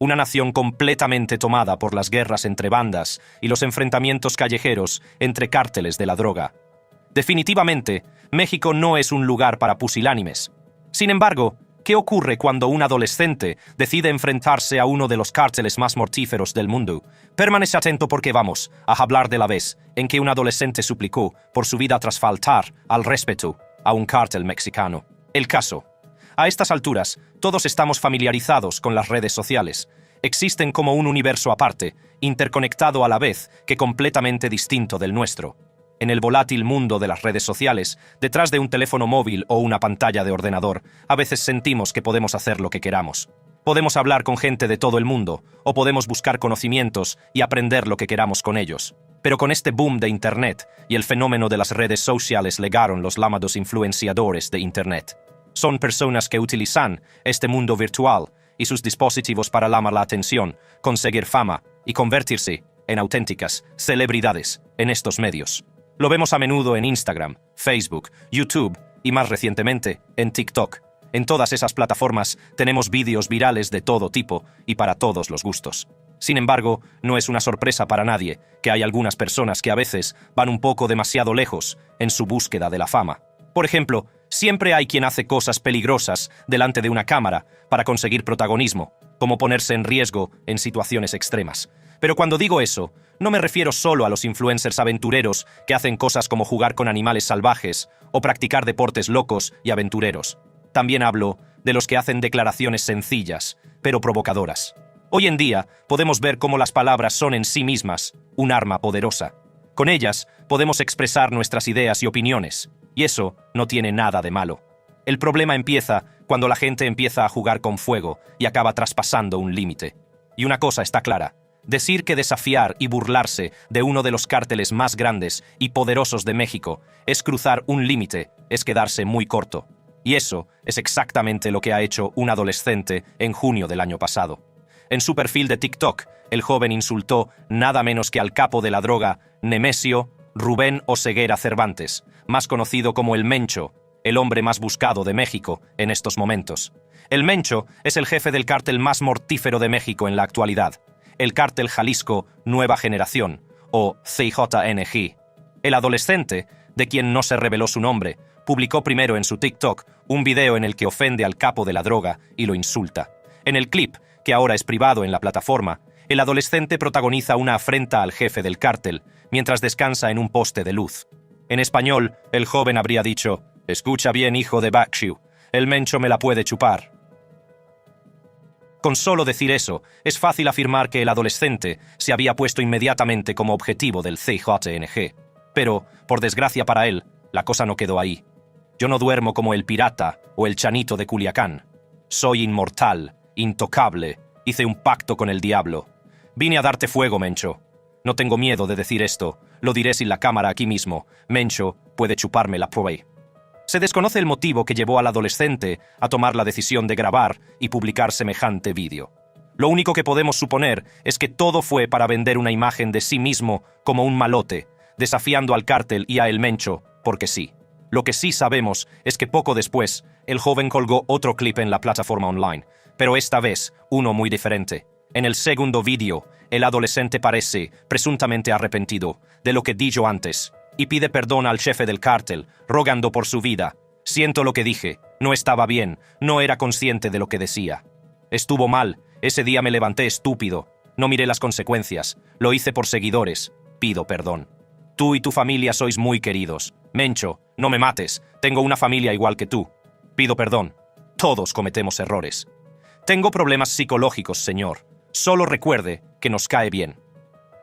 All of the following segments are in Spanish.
Una nación completamente tomada por las guerras entre bandas y los enfrentamientos callejeros entre cárteles de la droga. Definitivamente, México no es un lugar para pusilánimes. Sin embargo, ¿qué ocurre cuando un adolescente decide enfrentarse a uno de los cárteles más mortíferos del mundo? Permanece atento porque vamos a hablar de la vez en que un adolescente suplicó por su vida tras faltar al respeto a un cártel mexicano. El caso. A estas alturas, todos estamos familiarizados con las redes sociales. Existen como un universo aparte, interconectado a la vez que completamente distinto del nuestro. En el volátil mundo de las redes sociales, detrás de un teléfono móvil o una pantalla de ordenador, a veces sentimos que podemos hacer lo que queramos. Podemos hablar con gente de todo el mundo, o podemos buscar conocimientos y aprender lo que queramos con ellos. Pero con este boom de Internet y el fenómeno de las redes sociales llegaron los llamados influenciadores de Internet. Son personas que utilizan este mundo virtual y sus dispositivos para llamar la atención, conseguir fama y convertirse en auténticas celebridades en estos medios. Lo vemos a menudo en Instagram, Facebook, YouTube y más recientemente en TikTok. En todas esas plataformas tenemos vídeos virales de todo tipo y para todos los gustos. Sin embargo, no es una sorpresa para nadie que hay algunas personas que a veces van un poco demasiado lejos en su búsqueda de la fama. Por ejemplo, siempre hay quien hace cosas peligrosas delante de una cámara para conseguir protagonismo, como ponerse en riesgo en situaciones extremas. Pero cuando digo eso, no me refiero solo a los influencers aventureros que hacen cosas como jugar con animales salvajes o practicar deportes locos y aventureros. También hablo de los que hacen declaraciones sencillas, pero provocadoras. Hoy en día podemos ver cómo las palabras son en sí mismas un arma poderosa. Con ellas podemos expresar nuestras ideas y opiniones, y eso no tiene nada de malo. El problema empieza cuando la gente empieza a jugar con fuego y acaba traspasando un límite. Y una cosa está clara. Decir que desafiar y burlarse de uno de los cárteles más grandes y poderosos de México es cruzar un límite, es quedarse muy corto. Y eso es exactamente lo que ha hecho un adolescente en junio del año pasado. En su perfil de TikTok, el joven insultó nada menos que al capo de la droga, Nemesio Rubén Oseguera Cervantes, más conocido como el Mencho, el hombre más buscado de México en estos momentos. El Mencho es el jefe del cártel más mortífero de México en la actualidad, el Cártel Jalisco Nueva Generación, o CJNG. El adolescente, de quien no se reveló su nombre, publicó primero en su TikTok un video en el que ofende al capo de la droga y lo insulta. En el clip, que ahora es privado en la plataforma, el adolescente protagoniza una afrenta al jefe del cártel mientras descansa en un poste de luz. En español, el joven habría dicho: «Escucha bien, hijo de Bakshiu, el Mencho me la puede chupar». Con solo decir eso, es fácil afirmar que el adolescente se había puesto inmediatamente como objetivo del CJNG. Pero, por desgracia para él, la cosa no quedó ahí. Yo no duermo como el pirata o el chanito de Culiacán. Soy inmortal, intocable, hice un pacto con el diablo. Vine a darte fuego, Mencho. No tengo miedo de decir esto, lo diré sin la cámara aquí mismo. Mencho puede chuparme la poe. Se desconoce el motivo que llevó al adolescente a tomar la decisión de grabar y publicar semejante vídeo. Lo único que podemos suponer es que todo fue para vender una imagen de sí mismo como un malote, desafiando al cártel y a el Mencho, porque sí. Lo que sí sabemos es que poco después, el joven colgó otro clip en la plataforma online, pero esta vez uno muy diferente. En el segundo vídeo, el adolescente parece presuntamente arrepentido de lo que dijo antes y pide perdón al jefe del cártel, rogando por su vida. Siento lo que dije, no estaba bien, no era consciente de lo que decía. Estuvo mal, ese día me levanté estúpido, no miré las consecuencias, lo hice por seguidores, pido perdón. Tú y tu familia sois muy queridos. Mencho, no me mates, tengo una familia igual que tú. Pido perdón, todos cometemos errores. Tengo problemas psicológicos, señor. Solo recuerde que nos cae bien.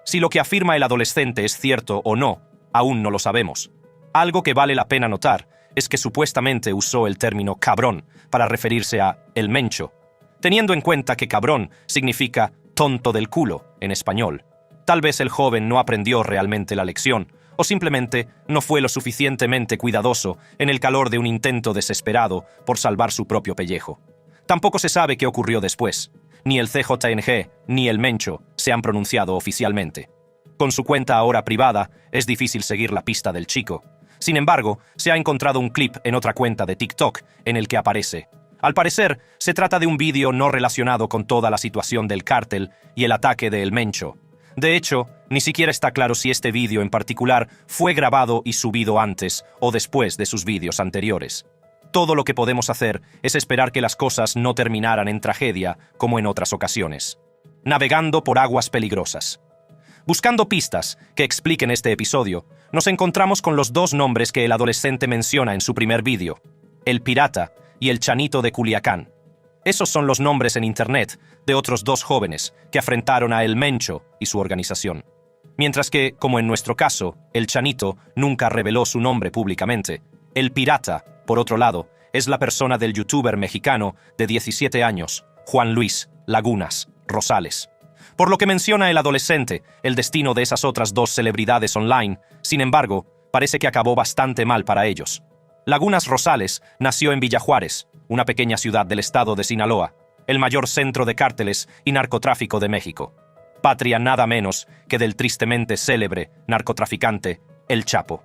Si lo que afirma el adolescente es cierto o no, aún no lo sabemos. Algo que vale la pena notar es que supuestamente usó el término cabrón para referirse a el Mencho, teniendo en cuenta que cabrón significa tonto del culo en español. Tal vez el joven no aprendió realmente la lección, o simplemente no fue lo suficientemente cuidadoso en el calor de un intento desesperado por salvar su propio pellejo. Tampoco se sabe qué ocurrió después. Ni el CJNG ni el Mencho se han pronunciado oficialmente. Con su cuenta ahora privada, es difícil seguir la pista del chico. Sin embargo, se ha encontrado un clip en otra cuenta de TikTok en el que aparece: Al parecer, se trata de un vídeo no relacionado con toda la situación del cártel y el ataque de El Mencho. De hecho, ni siquiera está claro si este vídeo en particular fue grabado y subido antes o después de sus vídeos anteriores. Todo lo que podemos hacer es esperar que las cosas no terminaran en tragedia como en otras ocasiones. Navegando por aguas peligrosas. Buscando pistas que expliquen este episodio, nos encontramos con los dos nombres que el adolescente menciona en su primer vídeo: El Pirata y el Chanito de Culiacán. Esos son los nombres en internet de otros dos jóvenes que afrentaron a El Mencho y su organización. Mientras que, como en nuestro caso, el Chanito nunca reveló su nombre públicamente, el Pirata, por otro lado, es la persona del youtuber mexicano de 17 años, Juan Luis Lagunas Rosales. Por lo que menciona el adolescente, el destino de esas otras dos celebridades online, sin embargo, parece que acabó bastante mal para ellos. Lagunas Rosales nació en Villa Juárez, una pequeña ciudad del estado de Sinaloa, el mayor centro de cárteles y narcotráfico de México. Patria nada menos que del tristemente célebre narcotraficante El Chapo.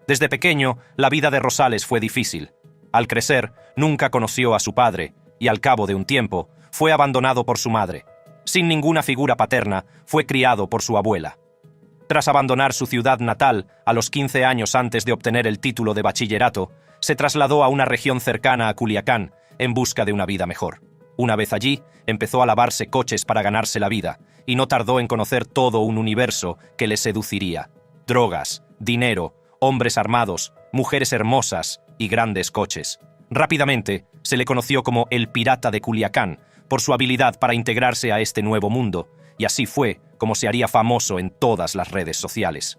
Desde pequeño, la vida de Rosales fue difícil. Al crecer, nunca conoció a su padre y al cabo de un tiempo, fue abandonado por su madre. Sin ninguna figura paterna, fue criado por su abuela. Tras abandonar su ciudad natal a los 15 años antes de obtener el título de bachillerato, se trasladó a una región cercana a Culiacán en busca de una vida mejor. Una vez allí, empezó a lavarse coches para ganarse la vida, y no tardó en conocer todo un universo que le seduciría. Drogas, dinero, hombres armados, mujeres hermosas y grandes coches. Rápidamente, se le conoció como el Pirata de Culiacán, por su habilidad para integrarse a este nuevo mundo, y así fue como se haría famoso en todas las redes sociales.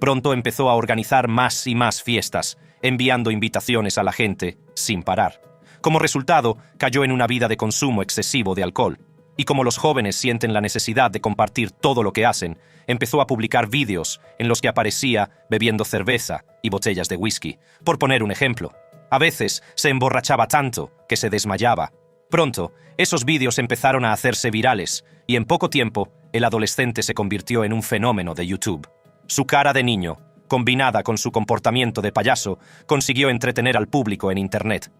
Pronto empezó a organizar más y más fiestas, enviando invitaciones a la gente sin parar. Como resultado, cayó en una vida de consumo excesivo de alcohol, y como los jóvenes sienten la necesidad de compartir todo lo que hacen, empezó a publicar vídeos en los que aparecía bebiendo cerveza y botellas de whisky, por poner un ejemplo. A veces se emborrachaba tanto que se desmayaba. Pronto, esos vídeos empezaron a hacerse virales, y en poco tiempo, el adolescente se convirtió en un fenómeno de YouTube. Su cara de niño, combinada con su comportamiento de payaso, consiguió entretener al público en Internet.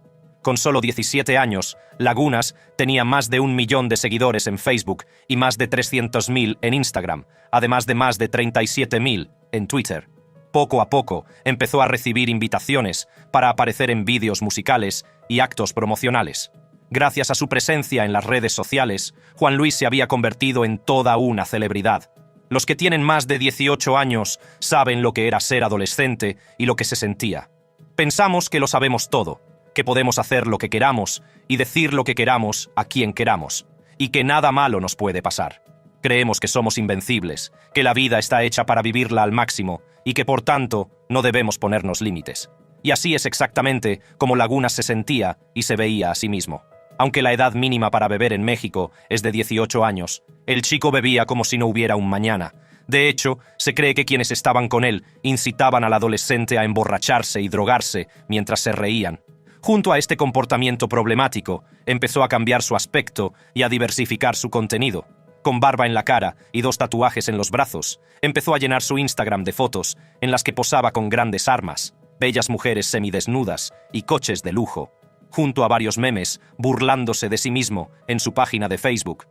Con solo 17 años, Lagunas tenía más de 1 millón de seguidores en Facebook y más de 300.000 en Instagram, además de más de 37.000 en Twitter. Poco a poco, empezó a recibir invitaciones para aparecer en vídeos musicales y actos promocionales. Gracias a su presencia en las redes sociales, Juan Luis se había convertido en toda una celebridad. Los que tienen más de 18 años saben lo que era ser adolescente y lo que se sentía. Pensamos que lo sabemos todo, que podemos hacer lo que queramos y decir lo que queramos a quien queramos, y que nada malo nos puede pasar. Creemos que somos invencibles, que la vida está hecha para vivirla al máximo y que, por tanto, no debemos ponernos límites. Y así es exactamente como Lagunas se sentía y se veía a sí mismo. Aunque la edad mínima para beber en México es de 18 años, el chico bebía como si no hubiera un mañana. De hecho, se cree que quienes estaban con él incitaban al adolescente a emborracharse y drogarse mientras se reían. Junto a este comportamiento problemático, empezó a cambiar su aspecto y a diversificar su contenido. Con barba en la cara y 2 tatuajes en los brazos, empezó a llenar su Instagram de fotos en las que posaba con grandes armas, bellas mujeres semidesnudas y coches de lujo, junto a varios memes burlándose de sí mismo en su página de Facebook.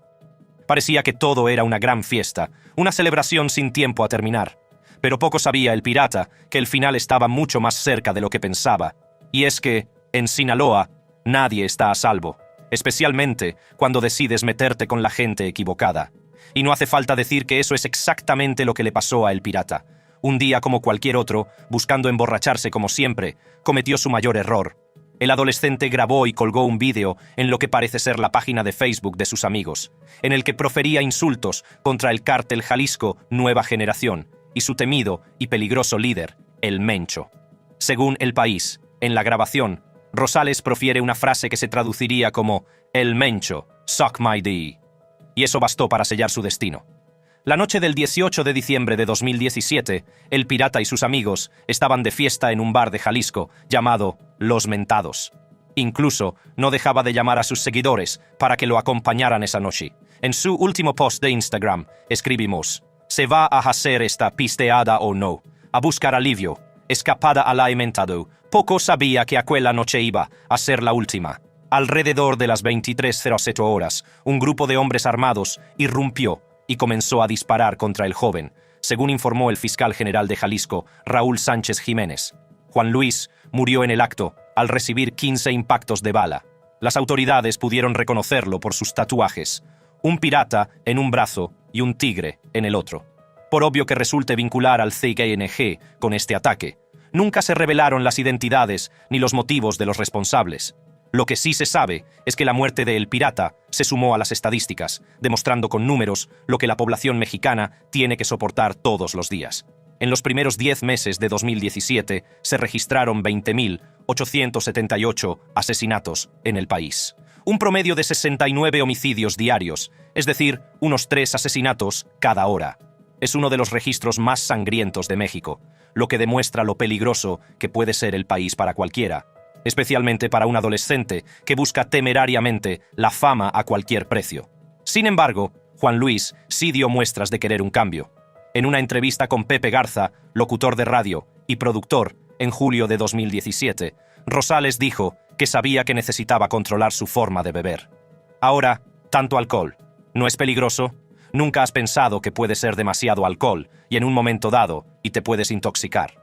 Parecía que todo era una gran fiesta, una celebración sin tiempo a terminar. Pero poco sabía el pirata que el final estaba mucho más cerca de lo que pensaba. Y es que, en Sinaloa, nadie está a salvo, especialmente cuando decides meterte con la gente equivocada. Y no hace falta decir que eso es exactamente lo que le pasó a el pirata. Un día como cualquier otro, buscando emborracharse como siempre, cometió su mayor error. El adolescente grabó y colgó un vídeo en lo que parece ser la página de Facebook de sus amigos, en el que profería insultos contra el cártel Jalisco Nueva Generación y su temido y peligroso líder, El Mencho. Según El País, en la grabación, Rosales profiere una frase que se traduciría como El Mencho, suck my D. Y eso bastó para sellar su destino. La noche del 18 de diciembre de 2017, el pirata y sus amigos estaban de fiesta en un bar de Jalisco llamado Los Mentados. Incluso no dejaba de llamar a sus seguidores para que lo acompañaran esa noche. En su último post de Instagram escribimos: ¿se va a hacer esta pisteada o no? A buscar alivio, escapada a la Mentado. Poco sabía que aquella noche iba a ser la última. Alrededor de las 23:00 horas, un grupo de hombres armados irrumpió y comenzó a disparar contra el joven, según informó el fiscal general de Jalisco, Raúl Sánchez Jiménez. Juan Luis murió en el acto al recibir 15 impactos de bala. Las autoridades pudieron reconocerlo por sus tatuajes, un pirata en un brazo y un tigre en el otro. Por obvio que resulte vincular al CNG con este ataque, nunca se revelaron las identidades ni los motivos de los responsables. Lo que sí se sabe es que la muerte de El Pirata se sumó a las estadísticas, demostrando con números lo que la población mexicana tiene que soportar todos los días. En los primeros 10 meses de 2017 se registraron 20.878 asesinatos en el país. Un promedio de 69 homicidios diarios, es decir, unos 3 asesinatos cada hora. Es uno de los registros más sangrientos de México, lo que demuestra lo peligroso que puede ser el país para cualquiera, especialmente para un adolescente que busca temerariamente la fama a cualquier precio. Sin embargo, Juan Luis sí dio muestras de querer un cambio. En una entrevista con Pepe Garza, locutor de radio y productor, en julio de 2017, Rosales dijo que sabía que necesitaba controlar su forma de beber. Ahora, tanto alcohol, ¿no es peligroso? Nunca has pensado que puede ser demasiado alcohol y en un momento dado y te puedes intoxicar.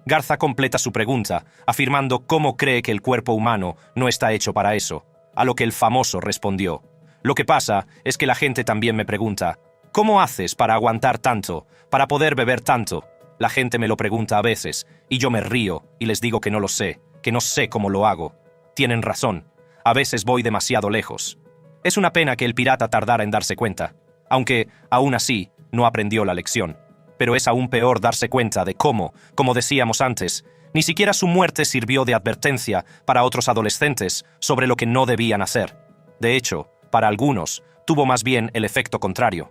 Garza completa su pregunta, afirmando cómo cree que el cuerpo humano no está hecho para eso, a lo que el famoso respondió: lo que pasa es que la gente también me pregunta, ¿cómo haces para aguantar tanto, para poder beber tanto? La gente me lo pregunta a veces, y yo me río y les digo que no lo sé, que no sé cómo lo hago. Tienen razón, a veces voy demasiado lejos. Es una pena que el pirata tardara en darse cuenta, aunque, aún así, no aprendió la lección. Pero es aún peor darse cuenta de cómo, como decíamos antes, ni siquiera su muerte sirvió de advertencia para otros adolescentes sobre lo que no debían hacer. De hecho, para algunos, tuvo más bien el efecto contrario.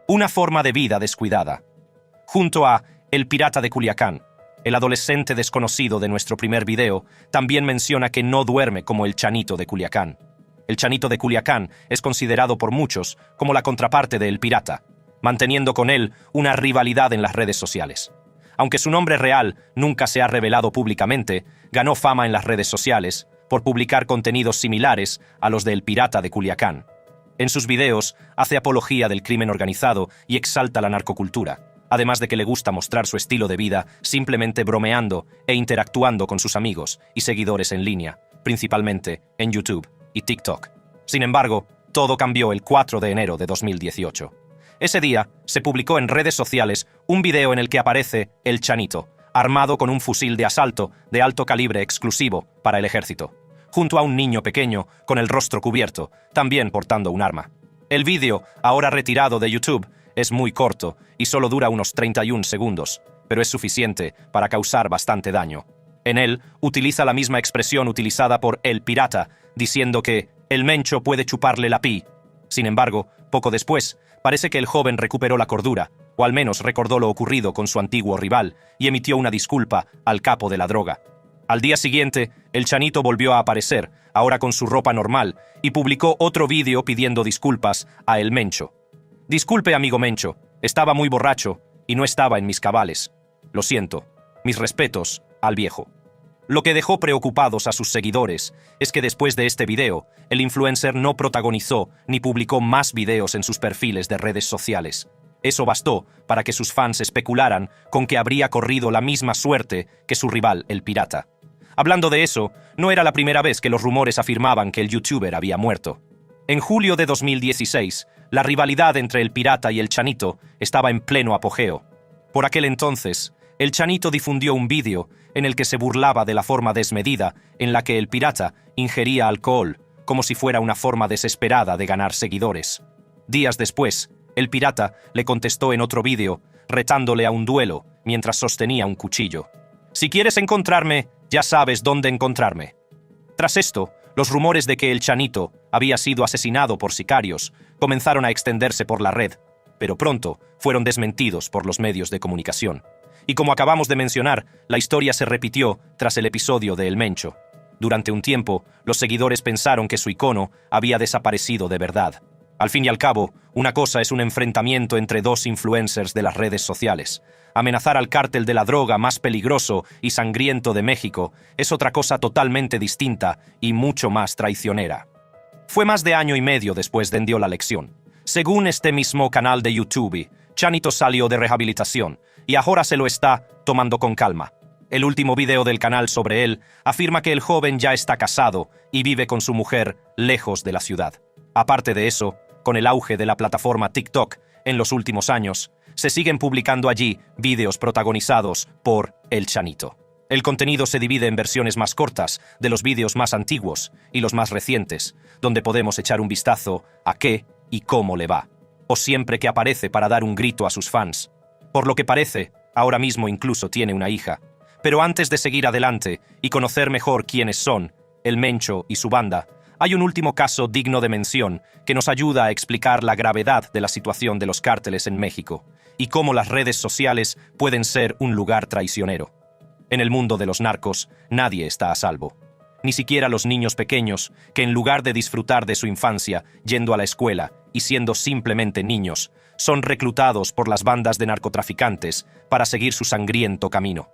Una forma de vida descuidada. Junto a El Pirata de Culiacán, el adolescente desconocido de nuestro primer video también menciona que no duerme como el Chanito de Culiacán. El Chanito de Culiacán es considerado por muchos como la contraparte de El Pirata, manteniendo con él una rivalidad en las redes sociales. Aunque su nombre real nunca se ha revelado públicamente, ganó fama en las redes sociales por publicar contenidos similares a los de El Pirata de Culiacán. En sus videos hace apología del crimen organizado y exalta la narcocultura, además de que le gusta mostrar su estilo de vida simplemente bromeando e interactuando con sus amigos y seguidores en línea, principalmente en YouTube y TikTok. Sin embargo, todo cambió el 4 de enero de 2018. Ese día se publicó en redes sociales un video en el que aparece el Chanito, armado con un fusil de asalto de alto calibre exclusivo para el ejército, junto a un niño pequeño con el rostro cubierto, también portando un arma. El vídeo, ahora retirado de YouTube, es muy corto y solo dura unos 31 segundos, pero es suficiente para causar bastante daño. En él, utiliza la misma expresión utilizada por El Pirata, diciendo que el mencho puede chuparle la pi. Sin embargo, poco después, parece que el joven recuperó la cordura, o al menos recordó lo ocurrido con su antiguo rival, y emitió una disculpa al capo de la droga. Al día siguiente, el Chanito volvió a aparecer, ahora con su ropa normal, y publicó otro vídeo pidiendo disculpas a El Mencho. Disculpe, amigo Mencho, estaba muy borracho y no estaba en mis cabales. Lo siento. Mis respetos al viejo. Lo que dejó preocupados a sus seguidores es que después de este video, el influencer no protagonizó ni publicó más videos en sus perfiles de redes sociales. Eso bastó para que sus fans especularan con que habría corrido la misma suerte que su rival, El Pirata. Hablando de eso, no era la primera vez que los rumores afirmaban que el youtuber había muerto. En julio de 2016, la rivalidad entre El Pirata y el Chanito estaba en pleno apogeo. Por aquel entonces, el Chanito difundió un vídeo en el que se burlaba de la forma desmedida en la que El Pirata ingería alcohol, como si fuera una forma desesperada de ganar seguidores. Días después, El Pirata le contestó en otro vídeo, retándole a un duelo mientras sostenía un cuchillo. Si quieres encontrarme, ya sabes dónde encontrarme. Tras esto, los rumores de que el Chanito había sido asesinado por sicarios comenzaron a extenderse por la red, pero pronto fueron desmentidos por los medios de comunicación. Y como acabamos de mencionar, la historia se repitió tras el episodio de El Mencho. Durante un tiempo, los seguidores pensaron que su icono había desaparecido de verdad. Al fin y al cabo, una cosa es un enfrentamiento entre dos influencers de las redes sociales. Amenazar al cártel de la droga más peligroso y sangriento de México es otra cosa totalmente distinta y mucho más traicionera. Fue más de año y medio después de dio la lección. Según este mismo canal de YouTube, Chanito salió de rehabilitación y ahora se lo está tomando con calma. El último video del canal sobre él afirma que el joven ya está casado y vive con su mujer lejos de la ciudad. Aparte de eso, con el auge de la plataforma TikTok en los últimos años, se siguen publicando allí vídeos protagonizados por el Chanito. El contenido se divide en versiones más cortas de los vídeos más antiguos y los más recientes, donde podemos echar un vistazo a qué y cómo le va, o siempre que aparece para dar un grito a sus fans. Por lo que parece, ahora mismo incluso tiene una hija. Pero antes de seguir adelante y conocer mejor quiénes son, el Mencho y su banda, hay un último caso digno de mención que nos ayuda a explicar la gravedad de la situación de los cárteles en México y cómo las redes sociales pueden ser un lugar traicionero. En el mundo de los narcos, nadie está a salvo. Ni siquiera los niños pequeños, que en lugar de disfrutar de su infancia yendo a la escuela y siendo simplemente niños, son reclutados por las bandas de narcotraficantes para seguir su sangriento camino.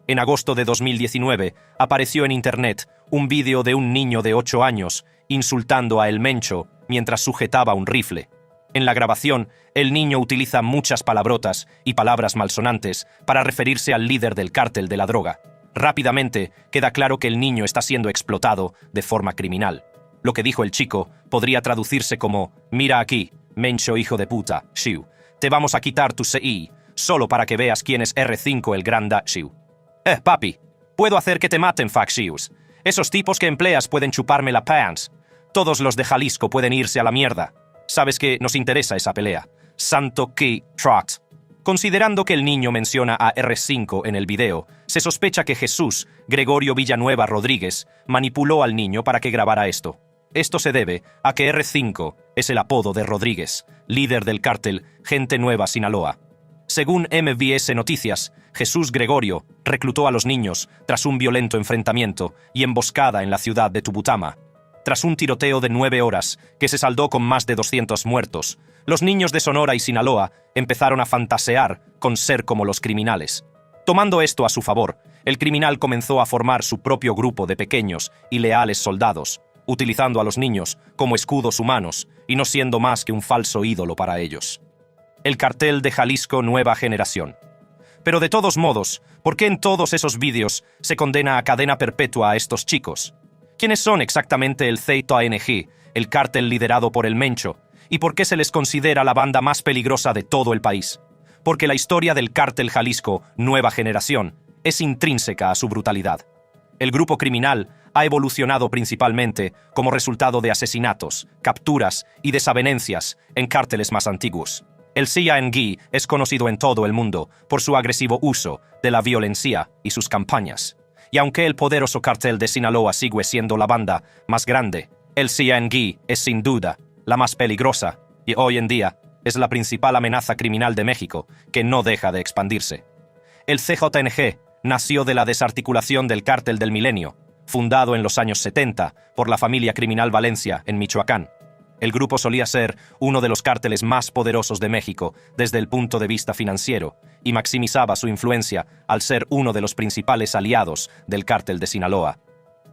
En agosto de 2019 apareció en internet un vídeo de un niño de 8 años insultando a El Mencho mientras sujetaba un rifle. En la grabación, el niño utiliza muchas palabrotas y palabras malsonantes para referirse al líder del cártel de la droga. Rápidamente queda claro que el niño está siendo explotado de forma criminal. Lo que dijo el chico podría traducirse como: «Mira aquí, Mencho hijo de puta, Shiu. Te vamos a quitar tu CI, solo para que veas quién es R5 el gran Shiu. Papi, puedo hacer que te maten, fuck Shius. Esos tipos que empleas pueden chuparme la pants. Todos los de Jalisco pueden irse a la mierda. Sabes que nos interesa esa pelea. Santo Key Trot». Considerando que el niño menciona a R5 en el video, se sospecha que Jesús Gregorio Villanueva Rodríguez manipuló al niño para que grabara esto. Esto se debe a que R5 es el apodo de Rodríguez, líder del cártel Gente Nueva Sinaloa. Según MBS Noticias, Jesús Gregorio reclutó a los niños tras un violento enfrentamiento y emboscada en la ciudad de Tubutama. Tras un tiroteo de 9 horas que se saldó con más de 200 muertos, los niños de Sonora y Sinaloa empezaron a fantasear con ser como los criminales. Tomando esto a su favor, el criminal comenzó a formar su propio grupo de pequeños y leales soldados, utilizando a los niños como escudos humanos y no siendo más que un falso ídolo para ellos. El cartel de Jalisco Nueva Generación. Pero de todos modos, ¿por qué en todos esos vídeos se condena a cadena perpetua a estos chicos? ¿Quiénes son exactamente el ZNG, el cártel liderado por el Mencho? ¿Y por qué se les considera la banda más peligrosa de todo el país? Porque la historia del cártel Jalisco Nueva Generación es intrínseca a su brutalidad. El grupo criminal ha evolucionado principalmente como resultado de asesinatos, capturas y desavenencias en cárteles más antiguos. El CNG es conocido en todo el mundo por su agresivo uso de la violencia y sus campañas. Y aunque el poderoso cartel de Sinaloa sigue siendo la banda más grande, el CNG es sin duda la más peligrosa y hoy en día es la principal amenaza criminal de México, que no deja de expandirse. El CJNG nació de la desarticulación del Cártel del Milenio, fundado en los años 70 por la familia criminal Valencia en Michoacán. El grupo solía ser uno de los cárteles más poderosos de México desde el punto de vista financiero y maximizaba su influencia al ser uno de los principales aliados del cártel de Sinaloa.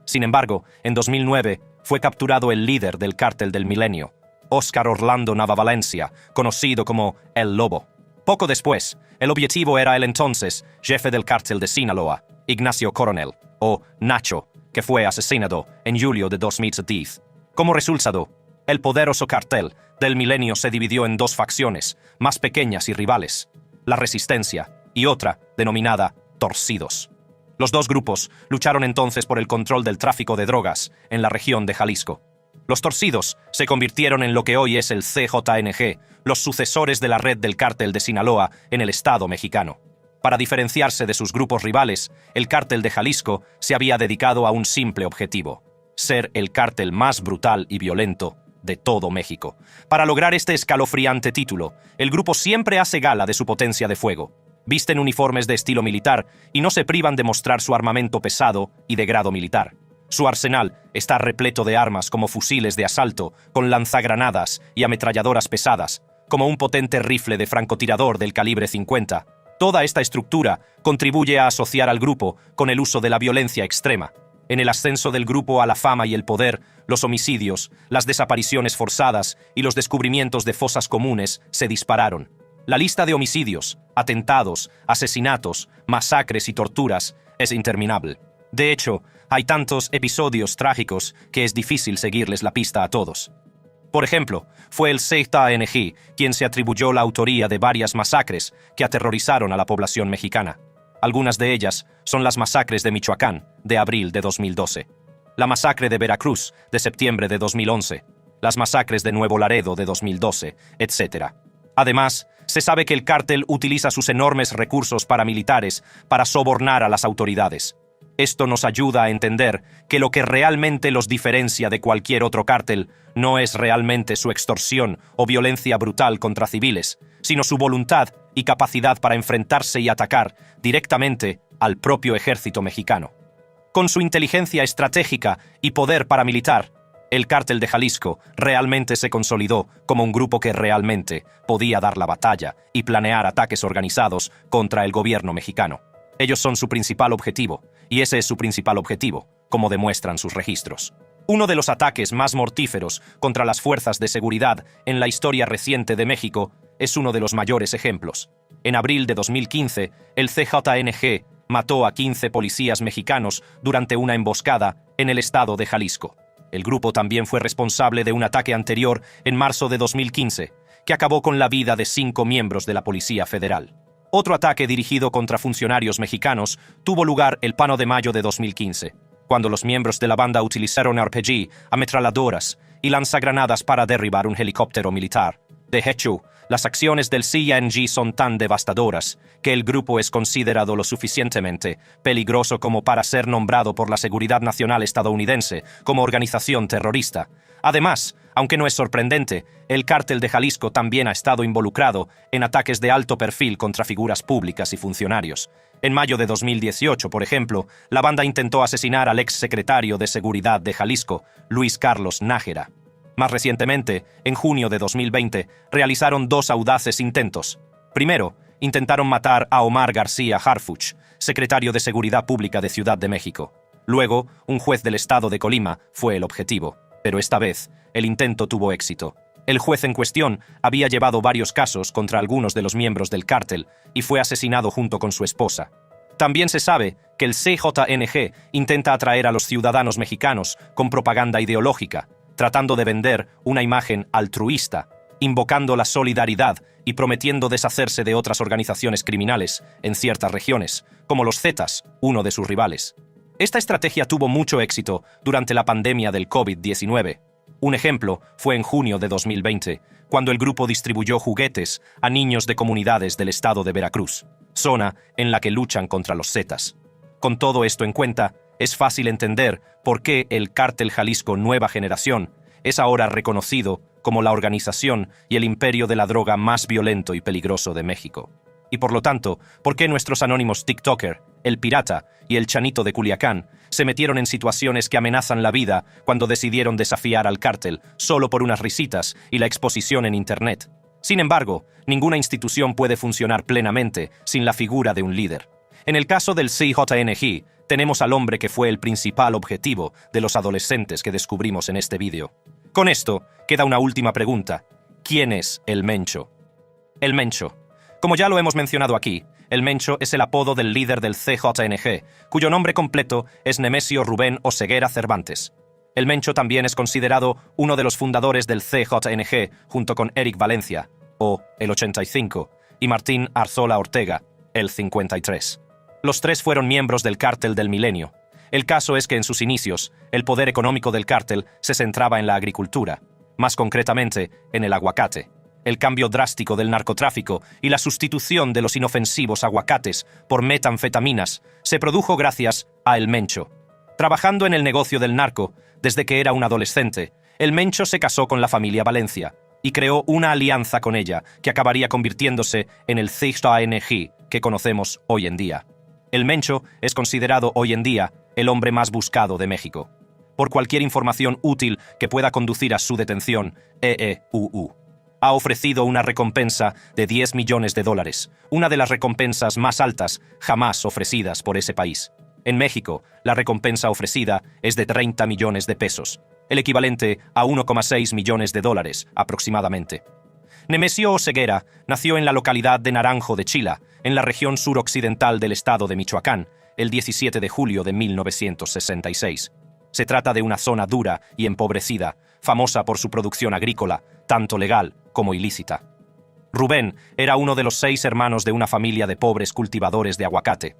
Sin embargo, en 2009 fue capturado el líder del Cártel del Milenio, Óscar Orlando Nava Valencia, conocido como El Lobo. Poco después, el objetivo era el entonces jefe del Cártel de Sinaloa, Ignacio Coronel, o Nacho, que fue asesinado en julio de 2010. Como resultado, el poderoso cartel del Milenio se dividió en dos facciones, más pequeñas y rivales, la Resistencia y otra denominada Torcidos. Los dos grupos lucharon entonces por el control del tráfico de drogas en la región de Jalisco. Los Torcidos se convirtieron en lo que hoy es el CJNG, los sucesores de la red del cártel de Sinaloa en el estado mexicano. Para diferenciarse de sus grupos rivales, el cártel de Jalisco se había dedicado a un simple objetivo: ser el cártel más brutal y violento de todo México. Para lograr este escalofriante título, el grupo siempre hace gala de su potencia de fuego. Visten uniformes de estilo militar y no se privan de mostrar su armamento pesado y de grado militar. Su arsenal está repleto de armas como fusiles de asalto, con lanzagranadas y ametralladoras pesadas, como un potente rifle de francotirador del calibre 50. Toda esta estructura contribuye a asociar al grupo con el uso de la violencia extrema. En el ascenso del grupo a la fama y el poder, los homicidios, las desapariciones forzadas y los descubrimientos de fosas comunes se dispararon. La lista de homicidios, atentados, asesinatos, masacres y torturas es interminable. De hecho, hay tantos episodios trágicos que es difícil seguirles la pista a todos. Por ejemplo, fue el ZNG quien se atribuyó la autoría de varias masacres que aterrorizaron a la población mexicana. Algunas de ellas son las masacres de Michoacán, de abril de 2012, la masacre de Veracruz, de septiembre de 2011, las masacres de Nuevo Laredo de 2012, etc. Además, se sabe que el cártel utiliza sus enormes recursos paramilitares para sobornar a las autoridades. Esto nos ayuda a entender que lo que realmente los diferencia de cualquier otro cártel no es realmente su extorsión o violencia brutal contra civiles, sino su voluntad y capacidad para enfrentarse y atacar directamente al propio ejército mexicano. Con su inteligencia estratégica y poder paramilitar, el Cártel de Jalisco realmente se consolidó como un grupo que realmente podía dar la batalla y planear ataques organizados contra el gobierno mexicano. Ellos son su principal objetivo, y ese es su principal objetivo, como demuestran sus registros. Uno de los ataques más mortíferos contra las fuerzas de seguridad en la historia reciente de México es uno de los mayores ejemplos. En abril de 2015, el CJNG mató a 15 policías mexicanos durante una emboscada en el estado de Jalisco. El grupo también fue responsable de un ataque anterior en marzo de 2015, que acabó con la vida de 5 miembros de la Policía Federal. Otro ataque dirigido contra funcionarios mexicanos tuvo lugar el 1 de mayo de 2015, cuando los miembros de la banda utilizaron RPG, ametralladoras y lanzagranadas para derribar un helicóptero militar. De hecho, las acciones del CNG son tan devastadoras que el grupo es considerado lo suficientemente peligroso como para ser nombrado por la Seguridad Nacional estadounidense como organización terrorista. Además, aunque no es sorprendente, el Cártel de Jalisco también ha estado involucrado en ataques de alto perfil contra figuras públicas y funcionarios. En mayo de 2018, por ejemplo, la banda intentó asesinar al exsecretario de Seguridad de Jalisco, Luis Carlos Nájera. Más recientemente, en junio de 2020, realizaron 2 audaces intentos. Primero, intentaron matar a Omar García Harfuch, secretario de Seguridad Pública de Ciudad de México. Luego, un juez del estado de Colima fue el objetivo. Pero esta vez, el intento tuvo éxito. El juez en cuestión había llevado varios casos contra algunos de los miembros del cártel y fue asesinado junto con su esposa. También se sabe que el CJNG intenta atraer a los ciudadanos mexicanos con propaganda ideológica, tratando de vender una imagen altruista, invocando la solidaridad y prometiendo deshacerse de otras organizaciones criminales en ciertas regiones, como los Zetas, uno de sus rivales. Esta estrategia tuvo mucho éxito durante la pandemia del COVID-19. Un ejemplo fue en junio de 2020, cuando el grupo distribuyó juguetes a niños de comunidades del estado de Veracruz, zona en la que luchan contra los Zetas. Con todo esto en cuenta, es fácil entender por qué el Cártel Jalisco Nueva Generación es ahora reconocido como la organización y el imperio de la droga más violento y peligroso de México. Y por lo tanto, por qué nuestros anónimos TikToker, el Pirata y el Chanito de Culiacán se metieron en situaciones que amenazan la vida cuando decidieron desafiar al cártel solo por unas risitas y la exposición en Internet. Sin embargo, ninguna institución puede funcionar plenamente sin la figura de un líder. En el caso del CJNG, tenemos al hombre que fue el principal objetivo de los adolescentes que descubrimos en este vídeo. Con esto, queda una última pregunta. ¿Quién es el Mencho? El Mencho. Como ya lo hemos mencionado aquí, el Mencho es el apodo del líder del CJNG, cuyo nombre completo es Nemesio Rubén Oseguera Cervantes. El Mencho también es considerado uno de los fundadores del CJNG, junto con Eric Valencia, o el 85, y Martín Arzola Ortega, el 53. Los 3 fueron miembros del Cártel del Milenio. El caso es que en sus inicios, el poder económico del cártel se centraba en la agricultura, más concretamente en el aguacate. El cambio drástico del narcotráfico y la sustitución de los inofensivos aguacates por metanfetaminas se produjo gracias a El Mencho. Trabajando en el negocio del narco, desde que era un adolescente, El Mencho se casó con la familia Valencia y creó una alianza con ella que acabaría convirtiéndose en el CJNG que conocemos hoy en día. El Mencho es considerado hoy en día el hombre más buscado de México. por cualquier información útil que pueda conducir a su detención, EEUU. Ha ofrecido una recompensa de $10 millones, una de las recompensas más altas jamás ofrecidas por ese país. En México, la recompensa ofrecida es de 30 millones de pesos, el equivalente a $1,6 millones aproximadamente. Nemesio Oseguera nació en la localidad de Naranjo de Chila, en la región suroccidental del estado de Michoacán, el 17 de julio de 1966. Se trata de una zona dura y empobrecida, famosa por su producción agrícola, tanto legal como ilícita. Rubén era uno de los 6 hermanos de una familia de pobres cultivadores de aguacate.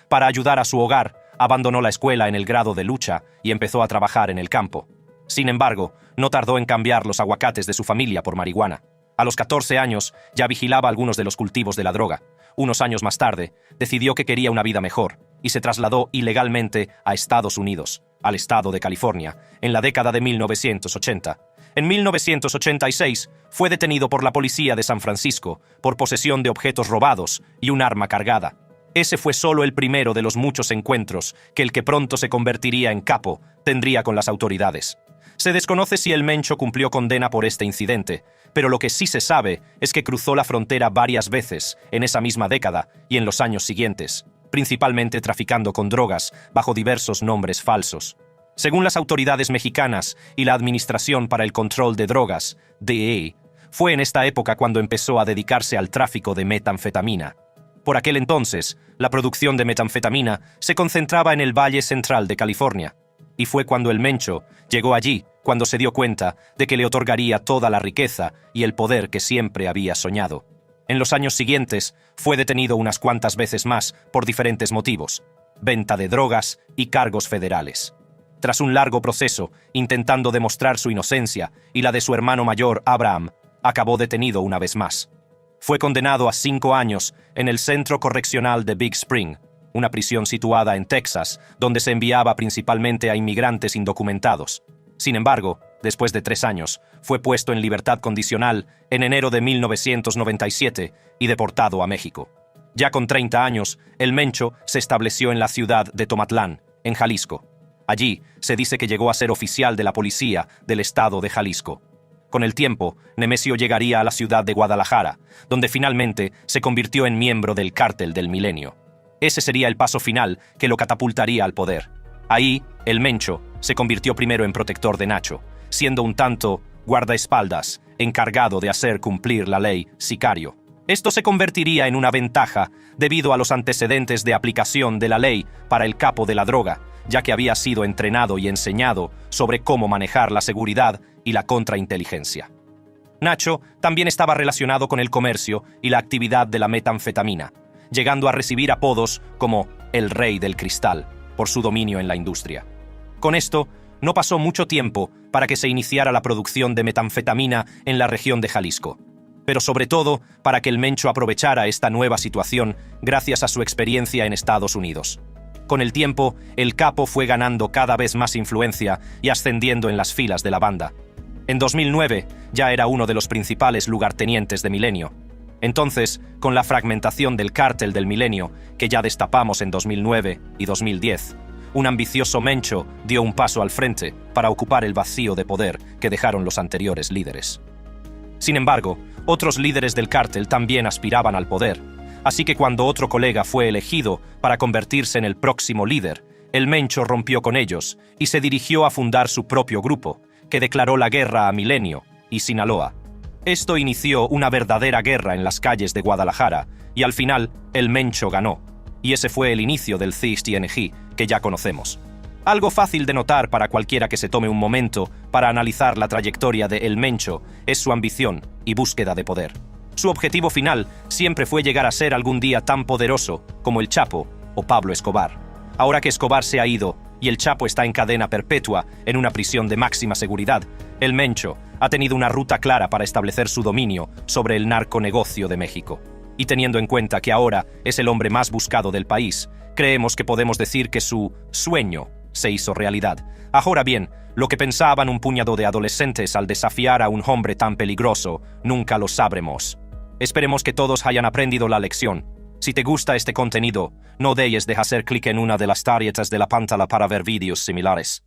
Para ayudar a su hogar, abandonó la escuela en el grado de lucha y empezó a trabajar en el campo. Sin embargo, no tardó en cambiar los aguacates de su familia por marihuana. A los 14 años ya vigilaba algunos de los cultivos de la droga. Unos años más tarde, decidió que quería una vida mejor y se trasladó ilegalmente a Estados Unidos, al estado de California, en la década de 1980. En 1986 fue detenido por la policía de San Francisco por posesión de objetos robados y un arma cargada. Ese fue solo el primero de los muchos encuentros que el que pronto se convertiría en capo tendría con las autoridades. Se desconoce si el Mencho cumplió condena por este incidente, pero lo que sí se sabe es que cruzó la frontera varias veces en esa misma década y en los años siguientes, principalmente traficando con drogas bajo diversos nombres falsos. Según las autoridades mexicanas y la Administración para el Control de Drogas, DEA, fue en esta época cuando empezó a dedicarse al tráfico de metanfetamina. Por aquel entonces, la producción de metanfetamina se concentraba en el Valle Central de California, y fue cuando el Mencho llegó allí cuando se dio cuenta de que le otorgaría toda la riqueza y el poder que siempre había soñado. En los años siguientes, fue detenido unas cuantas veces más por diferentes motivos: venta de drogas y cargos federales. Tras un largo proceso, intentando demostrar su inocencia y la de su hermano mayor, Abraham, acabó detenido una vez más. Fue condenado a 5 años en el Centro Correccional de Big Spring, una prisión situada en Texas, donde se enviaba principalmente a inmigrantes indocumentados. Sin embargo, después de 3 años, fue puesto en libertad condicional en enero de 1997 y deportado a México. Ya con 30 años, el Mencho se estableció en la ciudad de Tomatlán, en Jalisco. Allí se dice que llegó a ser oficial de la policía del estado de Jalisco. Con el tiempo, Nemesio llegaría a la ciudad de Guadalajara, donde finalmente se convirtió en miembro del Cártel del Milenio. Ese sería el paso final que lo catapultaría al poder. Ahí, el Mencho se convirtió primero en protector de Nacho, siendo un tanto guardaespaldas, encargado de hacer cumplir la ley sicario. Esto se convertiría en una ventaja debido a los antecedentes de aplicación de la ley para el capo de la droga, ya que había sido entrenado y enseñado sobre cómo manejar la seguridad y la contrainteligencia. Nacho también estaba relacionado con el comercio y la actividad de la metanfetamina, llegando a recibir apodos como el Rey del Cristal, por su dominio en la industria. Con esto, no pasó mucho tiempo para que se iniciara la producción de metanfetamina en la región de Jalisco, pero sobre todo para que el Mencho aprovechara esta nueva situación gracias a su experiencia en Estados Unidos. Con el tiempo, el capo fue ganando cada vez más influencia y ascendiendo en las filas de la banda. En 2009, ya era uno de los principales lugartenientes de Milenio. Entonces, con la fragmentación del Cártel del Milenio, que ya destapamos en 2009 y 2010, un ambicioso Mencho dio un paso al frente para ocupar el vacío de poder que dejaron los anteriores líderes. Sin embargo, otros líderes del cártel también aspiraban al poder, así que cuando otro colega fue elegido para convertirse en el próximo líder, el Mencho rompió con ellos y se dirigió a fundar su propio grupo, que declaró la guerra a Milenio y Sinaloa. Esto inició una verdadera guerra en las calles de Guadalajara y al final el Mencho ganó, y ese fue el inicio del CIST-ING que ya conocemos. Algo fácil de notar para cualquiera que se tome un momento para analizar la trayectoria de El Mencho es su ambición y búsqueda de poder. Su objetivo final siempre fue llegar a ser algún día tan poderoso como el Chapo o Pablo Escobar. Ahora que Escobar se ha ido y el Chapo está en cadena perpetua en una prisión de máxima seguridad, el Mencho ha tenido una ruta clara para establecer su dominio sobre el narconegocio de México. Y teniendo en cuenta que ahora es el hombre más buscado del país, creemos que podemos decir que su sueño se hizo realidad. Ahora bien, lo que pensaban un puñado de adolescentes al desafiar a un hombre tan peligroso, nunca lo sabremos. Esperemos que todos hayan aprendido la lección. Si te gusta este contenido, no dejes de hacer clic en una de las tarjetas de la pantalla para ver vídeos similares.